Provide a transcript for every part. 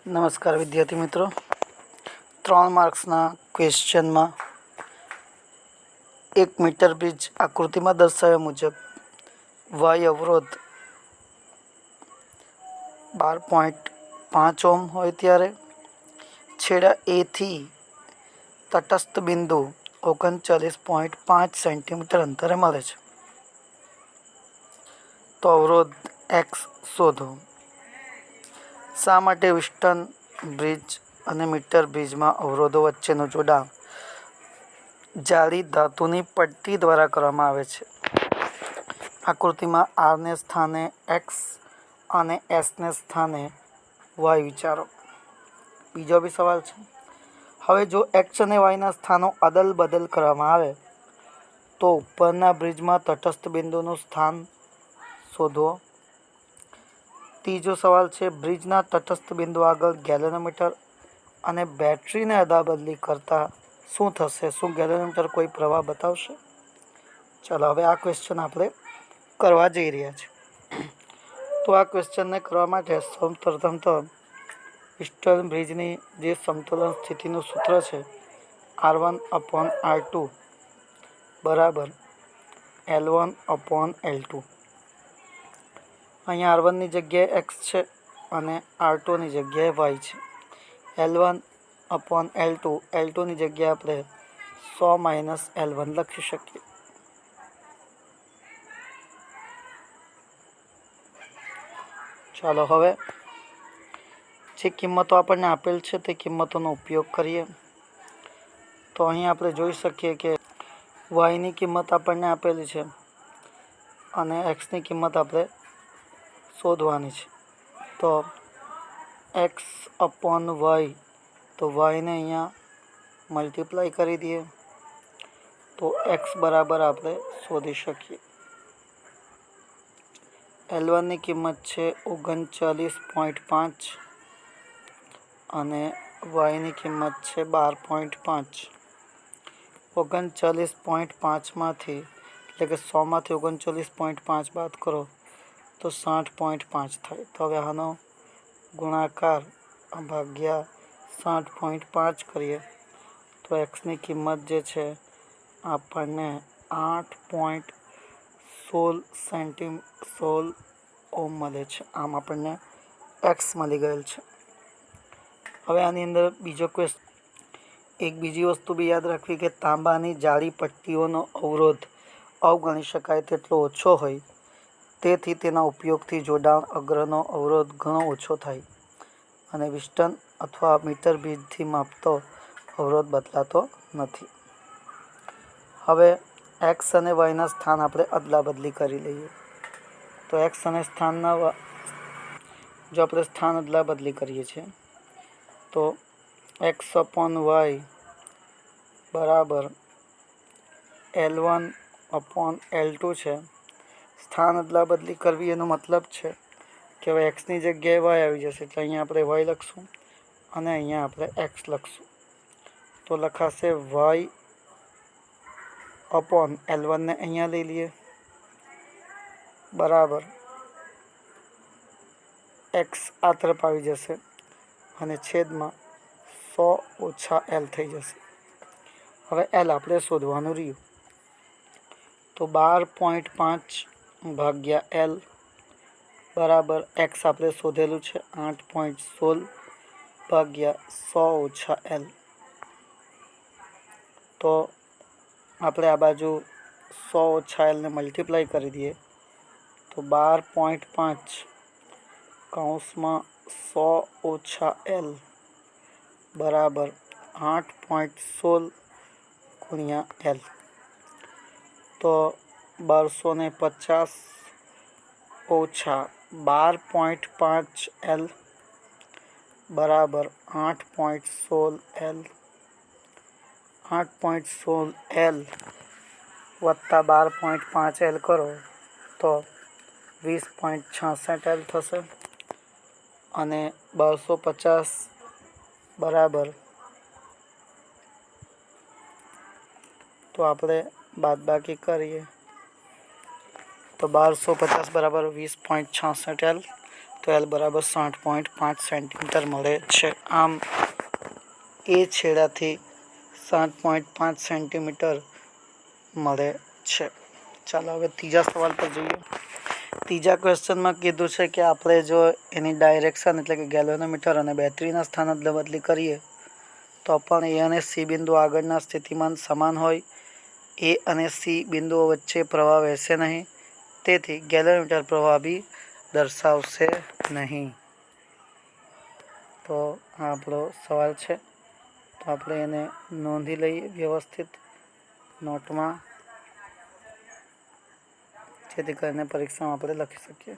नमस्कार विद्यार्थी मित्रों, 3 मार्क्सना क्वेश्चનમાં 1 મીટર બ્રિજ આકૃતિમાં દર્શાવ્યા મુજબ વાય અવરોધ 12.5 ઓહ્મ હોય ત્યારે છેડા એ થી તટસ્થ બિંદુ 39.5 સેન્ટીમીટર અંતરે મળે છે. તો અવરોધ એક્સ શોધો. શા માટે વ્હીટસ્ટોન બ્રિજ અને મીટર બ્રિજમાં અવરોધો વચ્ચેનું જોડાણ જાળી ધાતુની પટ્ટી દ્વારા કરવામાં આવે છે? આકૃતિમાં આરને સ્થાને એક્સ અને એસને સ્થાને વાય વિચારો. બીજો બી સવાલ છે. હવે જો એક્સ અને વાયના સ્થાનો અદલ બદલ કરવામાં આવે તો ઉપરના બ્રિજમાં તટસ્થ બિંદુનું સ્થાન શોધો. ત્રીજો સવાલ છે, બ્રિજના તટસ્થ બિંદુ આગળ ગેલેનોમીટર અને બેટરીને અદલાબદલી કરતા શું થશે? શું ગેલેનોમીટર કોઈ પ્રવાહ બતાવશે? ચાલો હવે આ ક્વેશ્ચન આપણે કરવા જઈ રહ્યા છીએ. તો આ ક્વેશ્ચનને કરવા માટે સૌપ્રથમ તો વ્હીટસ્ટોન બ્રિજની જે સમતોલન સ્થિતિનું સૂત્ર છે R1/R2 બરાબર L1/L2. અહીંયા R1ની જગ્યાએ એક્સ છે અને R2ની જગ્યાએ વાય છે. L1/L2, L2ની જગ્યાએ આપણે 100 - L1 લખી શકીએ. ચાલો હવે જે કિંમતો આપણને આપેલ છે તે કિંમતોનો ઉપયોગ કરીએ. તો અહીં આપણે જોઈ શકીએ કે વાયની કિંમત આપણને આપેલી છે અને એક્સની કિંમત આપણે શોધવાની છે. તો x/y, તો વાયને અહીંયા મલ્ટીપ્લાય કરી દઈએ તો એક્સ બરાબર આપણે શોધી શકીએ. L1ની કિંમત છે 39.5 અને વાયની કિંમત છે 12.5. 39.5માંથી એટલે કે 100માંથી 39.5 બાદ કરો તો 60.5 થાય. તો હવે આનો ગુણાકાર ભાગ્યા 60.5 કરીએ તો એક્સની કિંમત જે છે આપણને 8.16 ઓહ્મ મળે છે. આમ આપણને એક્સ મળી ગયેલ છે. હવે આની અંદર બીજો ક્વેશ્ચન, એક બીજી વસ્તુ બી યાદ રાખવી કે તાંબાની જાળી પટ્ટીઓનો અવરોધ અવગણી શકાય તેટલો ઓછો હોય, તેથી તેના ઉપયોગથી જોડાણ અગ્રનો અવરોધ ઘણો ઓછો થાય અને વ્હીટસ્ટોન અથવા મીટર બ્રિજથી માપતો અવરોધ બદલાતો નથી. હવે એક્સ અને વાયના સ્થાન આપણે અદલાબદલી કરી લઈએ. તો એક્સ અને સ્થાનના જો આપણે સ્થાન અદલાબદલી કરીએ છીએ તો x/y બરાબર L1/L2 છે. સ્થાન અદલાબદલી કરવી એનો મતલબ છે કે હવે એક્સની જગ્યાએ વાય આવી જશે, એટલે અહીંયા આપણે વાય લખશું અને અહીંયા આપણે એક્સ લખશું. તો લખાશે y/L1ને અહીંયા લઈ લઈએ બરાબર એક્સ આ તરફ આવી જશે અને છેદમાં 100 - L થઈ જશે. હવે L આપણે શોધવાનું રહ્યું. તો 12.5 ભાગ્યા L બરાબર એક્સ આપણે શોધેલું છે 8.16 ભાગ્યા 100 - L. તો આપણે આ બાજુ 100 - Lને મલ્ટીપ્લાય કરી દઈએ તો 12.5 કૌંસમાં 100 - L બરાબર 8.16 × L. તો 1250 ઓછા 12.5 L બરાબર 8.16 L. 8.16 L વત્તા 12.5 L કરો તો 20.66 L થશે અને 1250 બરાબર, તો આપણે બાદબાકી કરીએ તો 1250 બરાબર 20.66 L. તો तो एल बराबर 60.5 सेंटीमीटर मळे छे। आम ए छेड़ाथी 60.5 सेंटीमीटर मळे छे। चालो हवे तीजा सवाल पर जोईए। तीजा क्वेश्चन में कीधुं छे कि आपणे जो एनी डायरेक्शन एटले के गैल्वेनोमीटर अने बेटरीना स्थान अदला बदली करीए तो पण ए अने सी बिंदु आगळना स्थितिमान समान होय। ए अने सी बिंदुओ वच्चे प्रवाह वहेशे नहीं, तेथी गैल्वेनोमीटर प्रवाह भी दर्शावशे नहीं। तो आ आपणो सवाल छे, तो आपणे एने नोंधी लईए व्यवस्थित नोट में, जेथी करीने परीक्षा में आपणे लखी सकीए।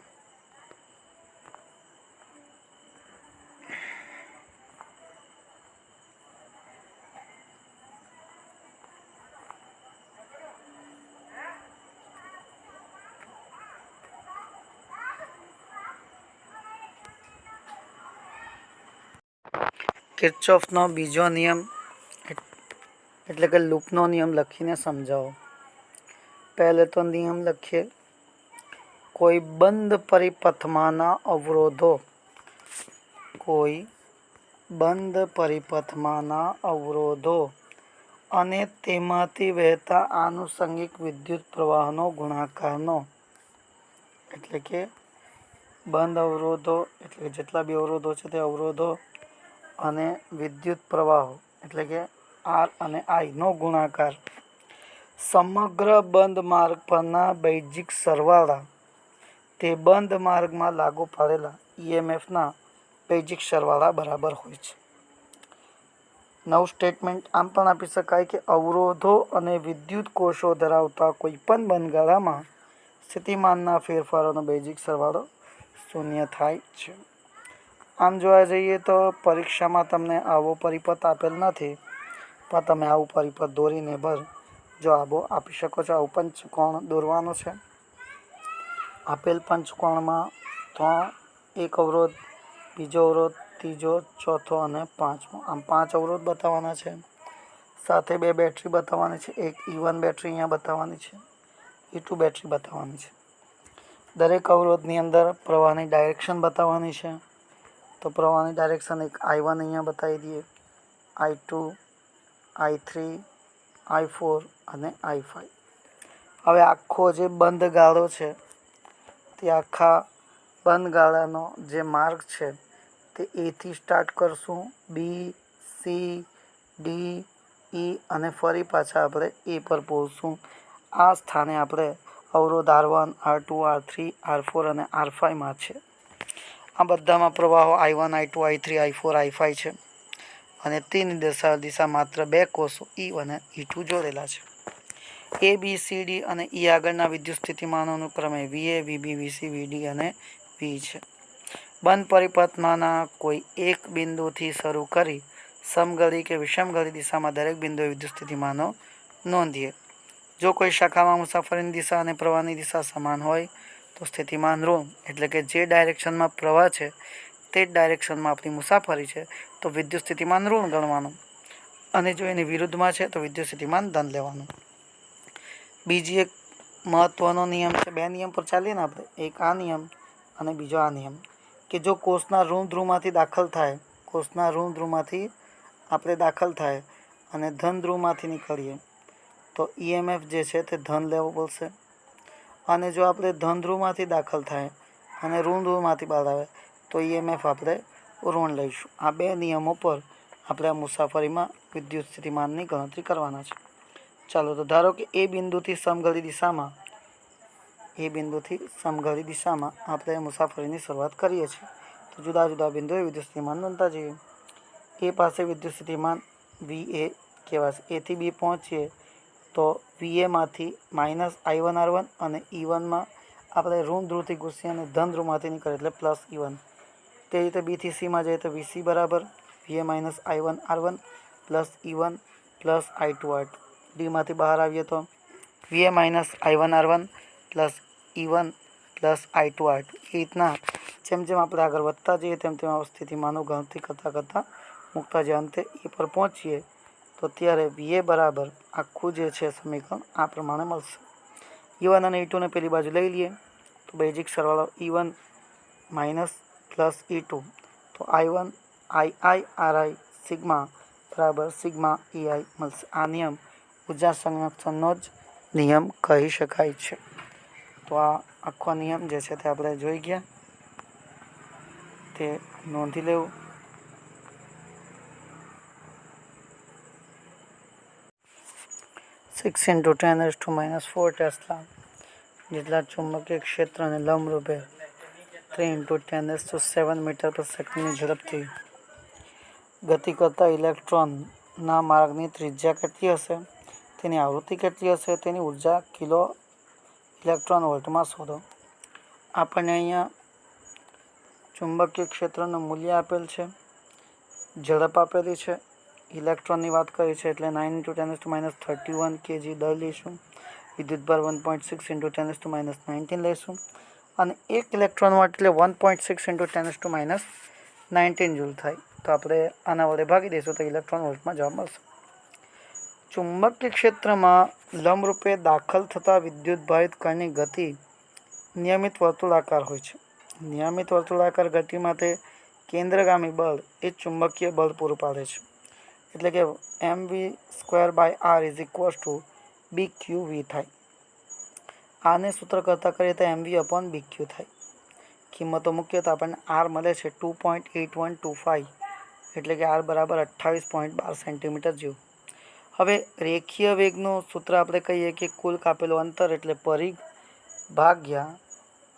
किर्चॉफनो बीजो नियम एटले के लूपनो नियम लखीने समझाओ। पहले तो नियम लखीए, कोई बंद परिपथमाना अवरोधो, कोई बंद परिपथमाना अवरोधो अने तेमांथी वहेता आनुषंगिक विद्युत प्रवाहनो गुणाकारनो, एटले के बंद अवरोधो एटले जेटला बी अवरोधो छे ते अवरोधो अने विद्युत प्रवाहो एटले के आर अने आई नो गुणाकार समग्र बंद मार्ग परना बैजिक सरवाळा ते बंद मार्ग में लागू पड़ेला ईएमएफ ना बैजिक सरवाळा बराबर होय छे। नव स्टेटमेंट आम पण आपी शकाय कि अवरोधो अने विद्युत कोषो धरावता कोईपण बंदगाळामां स्थितिमानना फेरफारोनो बैजिक सरवाळो शून्य थाय छे। आम जोवा जईए तो परीक्षा में तमने आवो परिपथ आपेल नथी, पण तमे आवुं परिपथ दौरीने भर जवाबो आपी शको छो। आवुं पंचकोण दौरवानो छे। आपेल पंचकोण में तो एक अवरोध, बीजो अवरोध, तीजो, चौथो अने पांचमो, आम 5 अवरोध बताववाना छे। साथे 2 बेटरी बताववानी छे। एक E1 बेटरी अहींया बताववानी छे, E2 बेटरी बताववानी छे। दरेक अवरोधनी अंदर प्रवाहनी डायरेक्शन बताववानी छे। तो प्रवाहनी डायरेक्शन एक I1 अहींया बतावी दीए, I2, I3, I4 अने I5। हवे आखो जे बंद गाळो छे ते आखा बंद गाळानो जे मार्ग छे ते ए थी स्टार्ट करशुं, बी, सी, डी, ई अने फरी पाछा आपणे ए पर पहोंचशुं। आ स्थाने आपणे अवरोध R1, R2, R3, R4 अने R5 मां छे। आ बधामां प्रवाहो I1, I2, I3, I4, I5 छे अने तीन दिशा मात्र 2 कोषो E1 अने E2 जोड़ेला छे। ए बी सी डी अने ई आगळना विद्युत स्थितिमानोनुं क्रमे VA, VB, VC, VD अने V छे। बंद परिपथमांना कोई एक बिंदुथी शरू करी समगळी के विषमगळी दिशा में दरेक बिंदुए विद्युत स्थितिमानो नोंधीए। जो कोई शाखा में मुसाफरीनी दिशा अने प्रवाहनी दिशा समान होय तो स्थितिमान ऋण एटले के जे डायरेक्शन में प्रवाह छे ते डायरेक्शन में आपणी मुसाफरी छे तो विद्युत स्थितिमान ऋण गणवानुं अने जो एनी विरुद्ध में छे तो विद्युत स्थितिमान धन लेवानुं। बीजी एक महत्वनो नियम छे, 2 नियम पर चालीए ने आपणे, एक आ नियम अने बीजो आ नियम कि जो कोषना ऋण ध्रुवमांथी दाखल थाय, कोषना ऋण ध्रुवमांथी आपणे दाखल थाय अने धन ध्रुवमांथी निकळीए तो ईएमएफ जे छे ते धन लेवो पड़शे। अने जो आपणे धन ध्रुवमांथी दाखल थाय अने ऋण ध्रुवमांथी बहार आवे तो ईएमएफ आपणे ऋण लईशुं। आ 2 नियमों पर आपणे मुसाफरीमां विद्युत स्थितिमाननी गणतरी करवाना छे। चालो तो धारो कि ए बिंदुथी समगळी दिशामां आपणे मुसाफरीनी शरूआत करीए छीए। तो जुदा जुदा बिंदुए विद्युत स्थितिमान नोंधता जईए। ए पासे विद्युत स्थितिमान VA कहेवाशे। ए थी बी पहोंचीए तो VA मांथी -I1R1 अने E1 में आपणे ऋण ध्रुवथी घुसीए अने धन ध्रुवमांथी निकळे एटले +E1। ते रीते B थी C में जाए तो VC बराबर VA -I1R1 +E1 +I2R2। D मांथी बहार आवीए तो VA -I1R1 +E1 +I2R2। ए रीतना जेम जेम आपणे आगळ वधता जईए तेम तेम स्थितिमानो गणतरी करता करता मुकता जे अंते ए पर पहोंचीए तो त्यारे VA बराबर आखुं जे छे समीकरण आ प्रमाणे मळशे। E1 अने E2 ने पेली बाजू लई लीए तो बेजिक सरवाळो E1 - પ્લસ E2 તો I1 II સિગ્મા બરાબર સિગ્મા EI મળશે. આ નિયમ ઉર્જા સંરક્ષણનો જ નિયમ કહી શકાય છે. તો આ આખો નિયમ જે છે તે આપણે જોઈ ગયા, તે નોંધી લેવું. સિક્સ ઇન્ટુ 10⁻⁴ ટેસ્લા જેટલા ચુંબકીય ક્ષેત્રને લંબરૂપે 3 ઇન્ટુ 10⁷ મીટર પર સેકન્ડની ઝડપથી ગતિ કરતા ઇલેક્ટ્રોનના માર્ગની ત્રિજ્યા કેટલી હશે, તેની આવૃત્તિ કેટલી હશે, તેની ઉર્જા કિલો ઇલેક્ટ્રોન વોલ્ટમાં શોધો. આપણને અહીંયા ચુંબકીય ક્ષેત્રનું મૂલ્ય આપેલ છે, ઝડપ આપેલી છે, ઇલેક્ટ્રોનની વાત કરી છે એટલે 9 ઇન્ટુ 10⁻31 kg દર લઈશું. વિદ્યુતભાર 1.6 ઇન્ટુ 10⁻19 લઈશું અને એક ઇલેક્ટ્રોન વોલ્ટ એટલે 1.6 ઇન્ટુ 10⁻19 જૂલ થાય. તો આપણે આના વડે ભાગી દઈશું તો ઇલેક્ટ્રોન વોલ્ટમાં જવાબ મળશે. ચુંબકીય ક્ષેત્રમાં લંબરૂપે દાખલ થતા વિદ્યુતભારિત કણની ગતિ નિયમિત વર્તુળાકાર હોય છે. નિયમિત વર્તુળાકાર ગતિ માટે કેન્દ્રગામી બળ એ ચુંબકીય બળ પૂરું પાડે છે. એટલે કે mv²/r=bqv થાય. આને સૂત્ર કરતાં કરીએ તો mv/bq થાય. કિંમતો મૂકીએ તો આપણને r મળે છે 2.8125 એટલે કે r બરાબર 28.12 સેન્ટીમીટર જેવું. હવે રેખીય વેગનું સૂત્ર આપણે કહીએ કે કુલ કાપેલું અંતર એટલે પરિઘ ભાગ્યા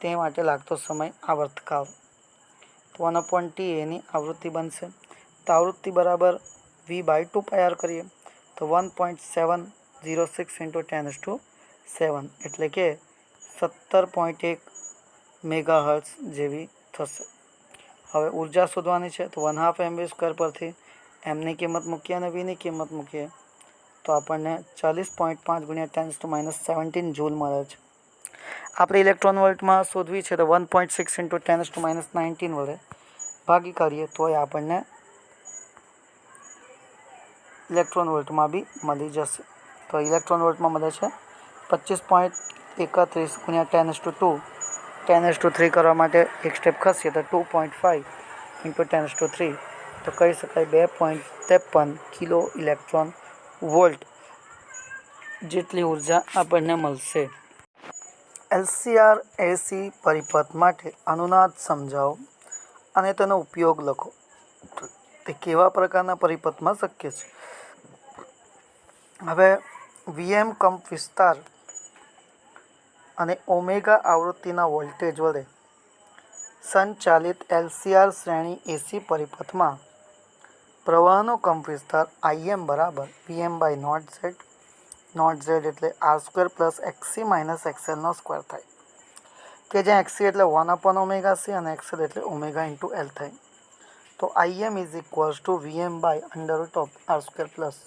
તે માટે લાગતો સમય આવર્તકાળ. તો 1/t એની આવૃત્તિ બનશે. તો આવૃત્તિ બરાબર v/2πr કરીએ તો 1.706 ઇન્ટુ 10⁻7 એટલે કે 17.1 મેગાહર્ટ્ઝ જેવી થશે. હવે ઉર્જા શોધવાની છે તો 1/2 mv² પરથી mની કિંમત મૂકીએ અને vની કિંમત મૂકીએ તો આપણને 40.5 × 10⁻17 જૂલ મળે છે. આપણે ઇલેક્ટ્રોન વોલ્ટમાં શોધવી છે તો 1.6 ઇન્ટુ 10⁻19 વડે ભાગી કાઢીએ તો આપણને ઇલેક્ટ્રોન વોલ્ટમાં બી મળી જશે. તો ઇલેક્ટ્રોન વોલ્ટમાં મળે છે 25.31 × 10⁻2. 10⁻3 કરવા માટે એક સ્ટેપ ખસીએ તો 2.5 ઇન્ટુ 10⁻3 તો કહી શકાય 2.53 કિલો ઇલેક્ટ્રોન વોલ્ટ જેટલી ઉર્જા આપણને મળશે. LCR AC પરિપથ માટે અનુનાદ સમજાવો અને તેનો ઉપયોગ લખો. તે કેવા પ્રકારના પરિપથમાં શક્ય છે? હવે VM કંપવિસ્તાર અને ઓમેગા આવૃત્તિના વોલ્ટેજ વડે સંચાલિત LCR શ્રેણી AC પરિપથમાં પ્રવાહનો કંપવિસ્તાર Im બરાબર Vm/0z. નોટ z એટલે r² plus xc minus xl નો સ્ક્વેર થાય કે જ્યાં xc એટલે 1/ωc અને xl એટલે ઓમેગા ઇન્ટુ l થાય. તો Im Vm/√r² plus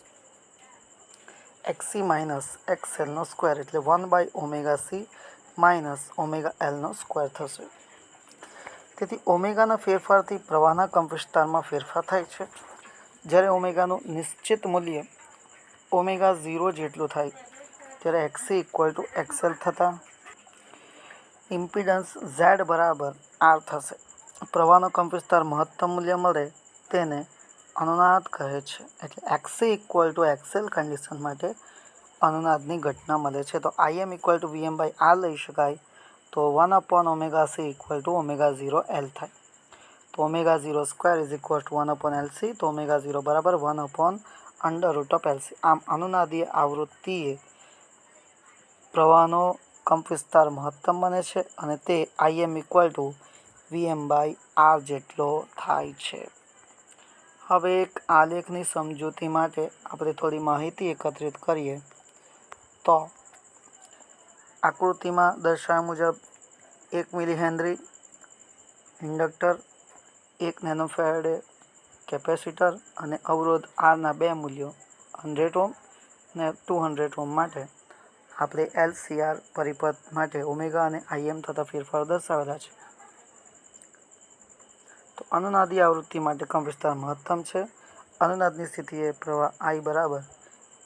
xc minus xl નો સ્ક્વેર એટલે 1/ωc માઇનસ ઓમેગા l નો સ્ક્વેર થશે. તેથી ઓમેગાના ફેરફારથી પ્રવાહના કંપવિસ્તારમાં ફેરફાર થાય છે. જ્યારે ઓમેગાનું નિશ્ચિત મૂલ્ય ઓમેગા 0 જેટલું થાય ત્યારે xc xl થતાં ઇમ્પિડન્સ z બરાબર r થશે. પ્રવાહનો કંપવિસ્તાર મહત્તમ મૂલ્ય મળે તેને અનુનાદ કહે છે. એટલે xc xl કન્ડિશન માટે અનુનાદની ઘટના મળે છે. તો Im Vm/r લઈ શકાય તો 1/ωc ω0 l થાય. તો ω0² 1/LC તો ω0 બરાબર 1/√LC. આમ અનુનાદીય આવૃત્તિએ પ્રવાહનો કંપવિસ્તાર મહત્તમ બને છે અને તે Im Vm/r જેટલો થાય છે. હવે એક આલેખની સમજૂતી માટે આપણે થોડી માહિતી એકત્રિત કરીએ તો આકૃતિમાં દર્શાવ્યા મુજબ 1 મિલી હેનરી ઇન્ડક્ટર, 1 નેનોફેરાડે કેપેસિટર અને અવરોધ આરના બે મૂલ્યો 100 ઓહ્મ અને 200 ઓહ્મ માટે આપણે LCR પરિપથ માટે ઓમેગા અને Im થતા ફેરફારો દર્શાવેલા છે. તો અનુનાદી આવૃત્તિ માટે કંપવિસ્તાર મહત્તમ છે. અનુનાદની સ્થિતિએ પ્રવાહ I બરાબર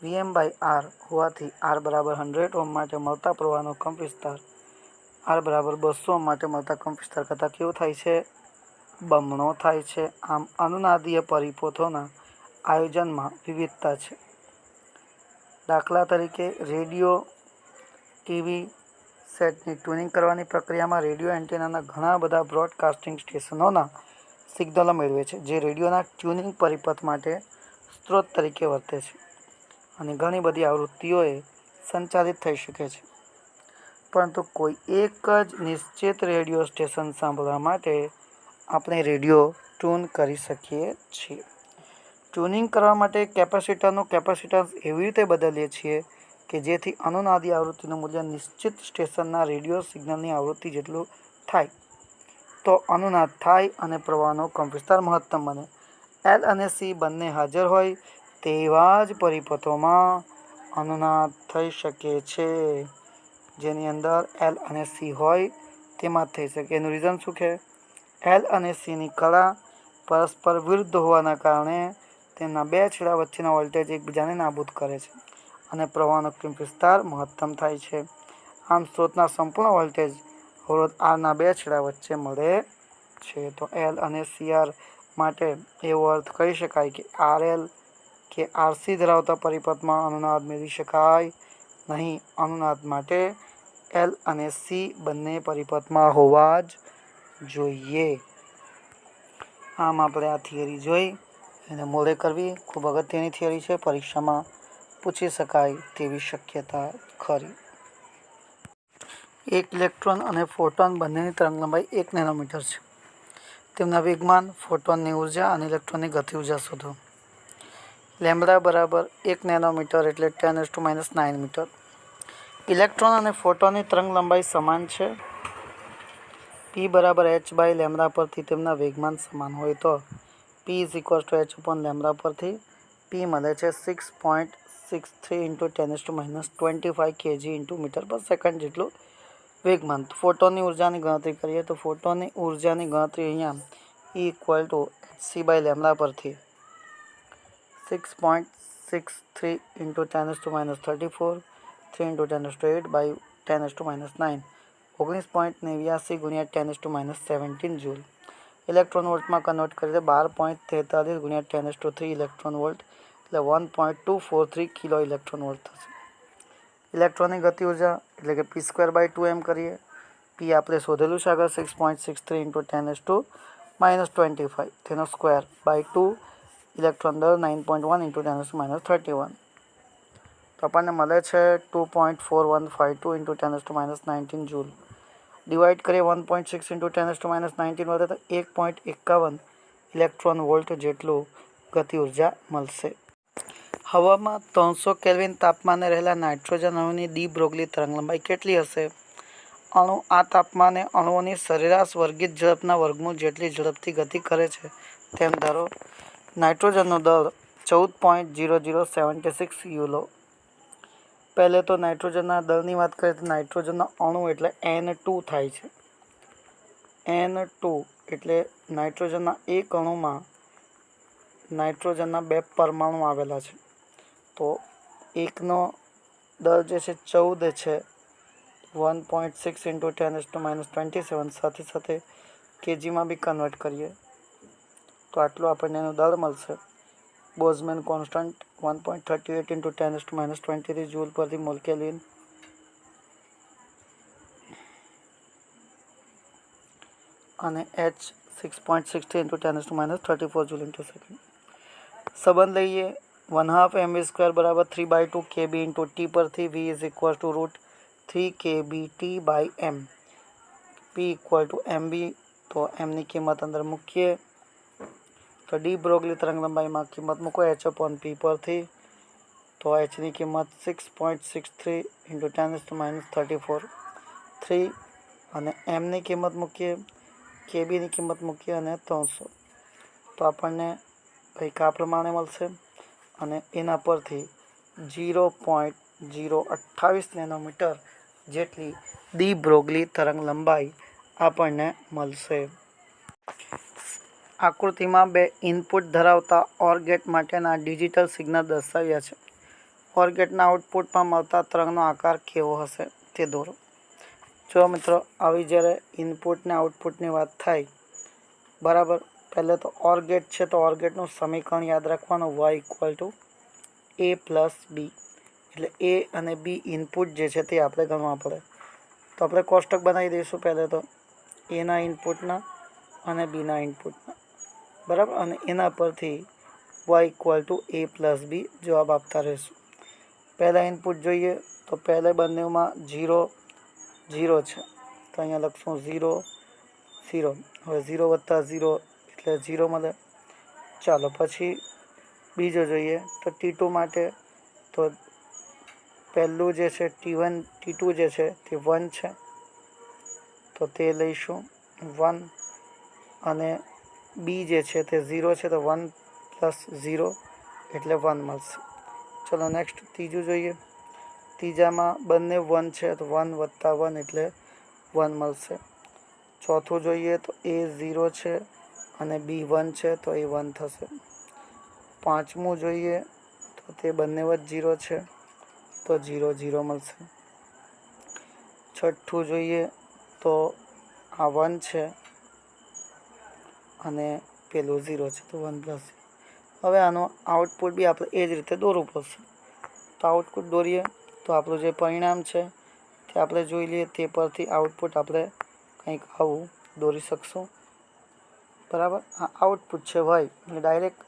Vm/r હોવાથી r બરાબર 100 ઓહ્મ માટે મળતા પ્રવાહનો કંપવિસ્તાર r બરાબર 200 ઓહ્મ માટે મળતા કંપવિસ્તાર કરતાં કેવો થાય છે? બમણો થાય છે. આમ અનુનાદીય પરિપથોના આયોજનમાં વિવિધતા છે. દાખલા તરીકે રેડિયો ટીવી સેટની ટ્યુનિંગ કરવાની પ્રક્રિયામાં રેડિયો એન્ટેનાના ઘણા બધા બ્રોડકાસ્ટિંગ સ્ટેશનોના સિગ્નલો મેળવે છે, જે રેડિયોના ટ્યુનિંગ પરિપથ માટે સ્ત્રોત તરીકે વર્તે છે અને ઘણી બધી આવૃત્તિઓએ સંચાલિત થઈ શકે છે. પરંતુ કોઈ એક જ નિશ્ચિત રેડિયો સ્ટેશન સાંભળવા માટે આપણે રેડિયો ટ્યુન કરી શકીએ છીએ. ટ્યુનિંગ કરવા માટે કેપેસિટરનું કેપેસિટન્સ એવી રીતે બદલીએ છીએ કે જેથી અનુનાદી આવૃત્તિનું મૂલ્ય નિશ્ચિત સ્ટેશનના રેડિયો સિગ્નલની આવૃત્તિ જેટલું થાય તો અનુનાદ થાય અને પ્રવાહનો કંપવિસ્તાર મહત્તમ બને. એલ અને સી બંને હાજર હોય તેવા જ પરિપથોમાં અનુનાદ થઈ શકે છે. જેની અંદર એલ અને સી હોય તેમાં જ થઈ શકે. એનું રીઝન શું છે? એલ અને સીની કળા પરસ્પર વિરુદ્ધ હોવાના કારણે તેમના બે છેડા વચ્ચેના વોલ્ટેજ એકબીજાને નાબૂદ કરે છે અને પ્રવાહનો વિસ્તાર મહત્તમ થાય છે. આમ સ્ત્રોતના સંપૂર્ણ વોલ્ટેજ અવરોધ આરના બે છેડા વચ્ચે મળે છે. તો એલ અને સીઆર માટે એવો અર્થ કહી શકાય કે આરએલ કે આરસી ધરાવતા પરિપથમાં અનુનાદ મેળવી શકાય નહીં. અનુનાદ માટે એલ અને સી બંને પરિપથમાં હોવા જ જોઈએ. આમ આપણે આ થિયરી જોઈ એને મોડે કરવી ખૂબ અગત્યની થિયરી છે. પરીક્ષામાં પૂછી શકાય તેવી શક્યતા ખરી. એક ઇલેક્ટ્રોન અને ફોટોન બંનેની તરંગલંબાઈ 1 નેનોમીટર છે. તેમના વેગમાન, ફોટોનની ઉર્જા અને ઇલેક્ટ્રોનની ગતિ ઉર્જા શોધો. લેમ્બડા બરાબર 1 નેનોમીટર એટલે 10⁻⁹ મીટર. ઇલેક્ટ્રોન અને ફોટોનની તરંગલંબાઈ સમાન છે. p બરાબર h/λ પરથી તેમના વેગમાન સમાન હોય તો p h/λ પરથી p મળે છે 6.63 × 10⁻25 kg/મીટર/સેકન્ડ જેટલું વેગમાન. ફોટોનની ઉર્જાની ગણતરી કરીએ તો ફોટોનની ઉર્જાની ગણતરી અહીંયા E hc/λ પરથી 6.63 × 10⁻34 3 × 10⁸ 19.89 × 10⁻17 જૂલ. ઇલેક્ટ્રોન વોલ્ટમાં કન્વર્ટ કરીએ તો 12.43 × 10⁻³ ઇલેક્ટ્રોન વોલ્ટ એટલે 1.243 કિલો ઇલેક્ટ્રોન વોલ્ટ થશે. ઇલેક્ટ્રોનની ગતિ ઉર્જા એટલે કે p²/2 એમ કરીએ. p આપણે શોધેલું છે આગળ 6.63 × 10⁻25 તેનો સ્ક્વેર બાય 2 ઇલેક્ટ્રોન દર 9.1 × 10⁻31 તો આપણને મળે છે 2.4152 × 10⁻19 જૂલ. ડિવાઈડ કરીએ 1.6 × 10⁻19 વધે તો 1.51 ઇલેક્ટ્રોન વોલ્ટ જેટલું ગતિ ઉર્જા મળશે. હવામાં 300 કેલ્વિન તાપમાને રહેલા નાઇટ્રોજન અણુની ડી બ્રોગલી તરંગલંબાઈ કેટલી હશે? અણુ આ તાપમાને અણુઓની સરેરાશ વર્ગિત ઝડપના વર્ગમૂળ જેટલી ઝડપથી ગતિ કરે છે તેમ ધારો. નાઇટ્રોજનનો દળ 14.0076 યુલો. પહેલે તો નાઇટ્રોજનના દળની વાત કરીએ તો નાઇટ્રોજનનો અણુ એટલે N2 થાય છે. N2 એટલે નાઇટ્રોજનના એક અણુમાં નાઇટ્રોજનના 2 પરમાણુ આવેલા છે. તો એકનો દળ જે છે 14 છે 1.6 × 10⁻27 સાથે સાથે કેજીમાં બી કન્વર્ટ કરીએ તો આટલું આપણને એનું દળ મળશે. બોઝમેન કોન્સ્ટન્ટ 1.38 × 10⁻23 જૂલ પ્રતિ મોલ કેલ્વિન. અને h 6.63 × 10⁻34 જૂલ ઇન્ટુ સેકન્ડ. સંબંધ લઈએ 1/2 mv² બરાબર 3/2 kb × t પરથી v √3 kb/t/m. p mv તો m ની કિંમત અંદર મૂકીએ તો ડી બ્રોગલી તરંગલંબાઈમાં કિંમત મૂકો h/p પરથી તો h ની કિંમત 6.63 × 10⁻34 3 અને m ની કિંમત મૂકીએ, kb ની કિંમત મૂકીએ અને 300 તો આપણને કંઈક આ પ્રમાણે મળશે અને એના પરથી 0.028 નેનોમીટર જેટલી ડી બ્રોગલી તરંગલંબાઈ આપણને મળશે. આકૃતિમાં બે ઇનપુટ ધરાવતા OR ગેટ માટેના ડિજિટલ સિગ્નલ દર્શાવ્યા છે. OR ગેટના આઉટપુટમાં મળતા તરંગનો આકાર કેવો હશે તે દોરો. જો મિત્રો આવી જ્યારે ઇનપુટ ને આઉટપુટની વાત થાય બરાબર. પહેલે તો ઓર ગેટ છે, તો ઓર ગેટનું સમીકરણ યાદ રાખવાનું, y equal to a plus B. એટલે એ અને બી ઇનપુટ જે છે તે આપણે ગણવા પડે. તો આપણે કોષ્ટક બનાવી દઈશું પહેલે તો એના ઇનપુટના અને બીના ઇનપુટના, બરાબર. અને એના પરથી y equal to a plus B જવાબ આપતા રહીશું. પહેલાં ઇનપુટ જોઈએ તો પહેલે બંનેમાં 0 0 છે, તો અહીંયા લખશું 0 0. હવે 0 વત્તા 0 એટલે 0 મળે. ચાલો પછી બીજો જોઈએ તો T2 માટે, તો પહેલું જે છે T1 T2 જે છે તે 1 છે, તો તે લઈશું 1. અને બી જે છે તે 0 છે, તો 1 પ્લસ 0 એટલે 1 મળશે. ચલો નેક્સ્ટ ત્રીજું જોઈએ. ત્રીજામાં બંને 1 છે, તો 1 વત્તા 1 એટલે 1 મળશે. ચોથું જોઈએ તો એ 0 છે અને બી 1 છે, તો એ 1 થશે. પાંચમું જોઈએ તો તે બંને જ 0 છે, તો 0 0 મળશે. છઠ્ઠું જોઈએ તો આ 1 છે અને પેલું 0 છે, તો 1 પ્લસ. હવે આનો આઉટપુટ બી આપણે એ જ રીતે દોરવું પડશે. તો આઉટપુટ દોરીએ તો આપણું જે પરિણામ છે તે આપણે જોઈ લઈએ, તે પરથી આઉટપુટ આપણે કંઈક આવું દોરી શકશું, બરાબર. આ આઉટપુટ છે y, એટલે ડાયરેક્ટ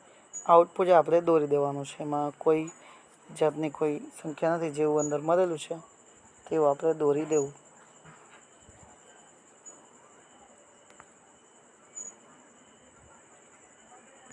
આઉટપુટ આપણે દોરી દેવાનું છે. એમાં કોઈ જાતની કોઈ સંખ્યા નથી, જેવું અંદર મળેલું છે તેવું આપણે દોરી દેવું.